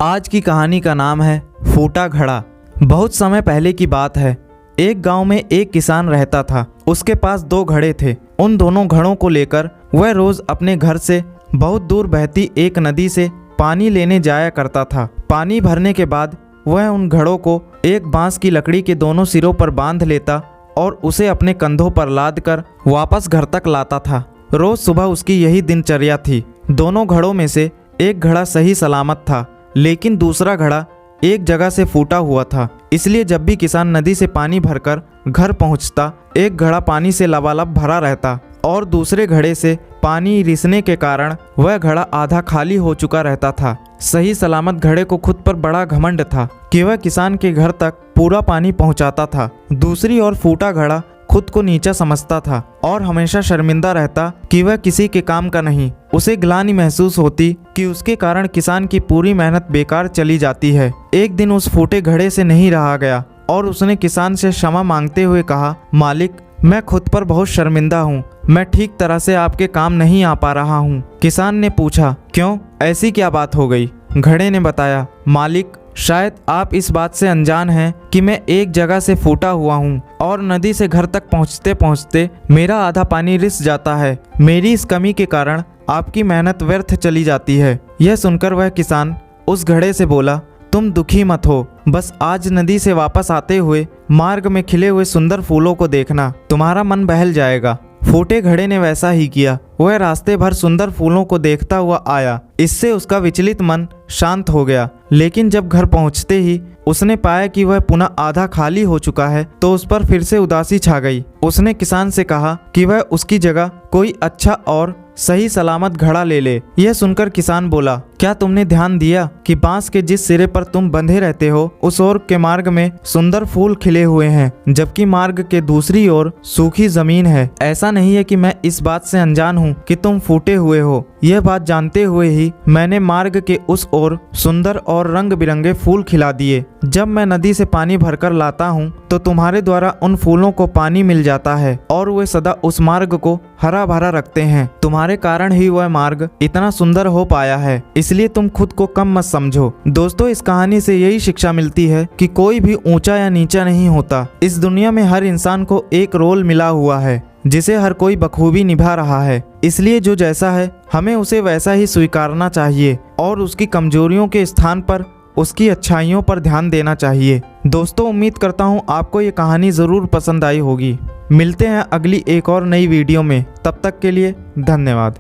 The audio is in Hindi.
आज की कहानी का नाम है फूटा घड़ा। बहुत समय पहले की बात है। एक गांव में एक किसान रहता था। उसके पास 2 घड़े थे। उन दोनों घड़ों को लेकर वह रोज अपने घर से बहुत दूर बहती एक नदी से पानी लेने जाया करता था। पानी भरने के बाद वह उन घड़ों को एक बांस की लकड़ी के दोनों सिरों पर बांध लेता और उसे अपने कंधों पर लाद कर वापस घर तक लाता था। रोज सुबह उसकी यही दिनचर्या थी। दोनों घड़ों में से एक घड़ा सही सलामत था, लेकिन दूसरा घड़ा एक जगह से फूटा हुआ था। इसलिए जब भी किसान नदी से पानी भरकर घर पहुंचता, एक घड़ा पानी से लबालब भरा रहता और दूसरे घड़े से पानी रिसने के कारण वह घड़ा आधा खाली हो चुका रहता था। सही सलामत घड़े को खुद पर बड़ा घमंड था कि वह किसान के घर तक पूरा पानी पहुंचाता था। दूसरी ओर फूटा घड़ा खुद को नीचा समझता था और हमेशा शर्मिंदा रहता कि वह किसी के काम का नहीं। उसे ग्लानि महसूस होती कि उसके कारण किसान की पूरी मेहनत बेकार चली जाती है। एक दिन उस फूटे घड़े से नहीं रहा गया और उसने किसान से क्षमा मांगते हुए कहा, मालिक, मैं खुद पर बहुत शर्मिंदा हूँ। मैं ठीक तरह से आपके काम नहीं आ पा रहा हूँ। किसान ने पूछा, क्यों, ऐसी क्या बात हो गई? घड़े ने बताया, मालिक, शायद आप इस बात से अनजान हैं कि मैं एक जगह से फूटा हुआ हूँ और नदी से घर तक पहुँचते पहुँचते मेरा आधा पानी रिस जाता है। मेरी इस कमी के कारण आपकी मेहनत व्यर्थ चली जाती है। यह सुनकर वह किसान उस घड़े से बोला, तुम दुखी मत हो, बस आज नदी से वापस आते हुए मार्ग में खिले हुए सुंदर फूलों को देखना, तुम्हारा मन बहल जाएगा। फूटे घड़े ने वैसा ही किया। वह रास्ते भर सुंदर फूलों को देखता हुआ आया। इससे उसका विचलित मन शांत हो गया। लेकिन जब घर पहुंचते ही उसने पाया कि वह पुनः आधा खाली हो चुका है, तो उस पर फिर से उदासी छा गई। उसने किसान से कहा कि वह उसकी जगह कोई अच्छा और सही सलामत घड़ा ले ले। यह सुनकर किसान बोला, क्या तुमने ध्यान दिया कि बांस के जिस सिरे पर तुम बंधे रहते हो, उस ओर के मार्ग में सुंदर फूल खिले हुए हैं, जबकि मार्ग के दूसरी ओर सूखी जमीन है। ऐसा नहीं है कि मैं इस बात से अनजान हूँ कि तुम फूटे हुए हो। यह बात जानते हुए ही मैंने मार्ग के उस ओर सुंदर और रंग बिरंगे फूल खिला दिए। जब मैं नदी से पानी भरकर लाता हूँ तो तुम्हारे द्वारा उन फूलों को पानी मिल जाता है और वे सदा उस मार्ग को हरा भरा रखते हैं। तुम्हारे कारण ही वह मार्ग इतना सुंदर हो पाया है, इसलिए तुम खुद को कम मत समझो। दोस्तों, इस कहानी से यही शिक्षा मिलती है कि कोई भी ऊंचा या नीचा नहीं होता। इस दुनिया में हर इंसान को एक रोल मिला हुआ है जिसे हर कोई बखूबी निभा रहा है। इसलिए जो जैसा है हमें उसे वैसा ही स्वीकारना चाहिए और उसकी कमजोरियों के स्थान पर उसकी अच्छाइयों पर ध्यान देना चाहिए। दोस्तों, उम्मीद करता हूँ आपको ये कहानी ज़रूर पसंद आई होगी। मिलते हैं अगली एक और नई वीडियो में। तब तक के लिए धन्यवाद।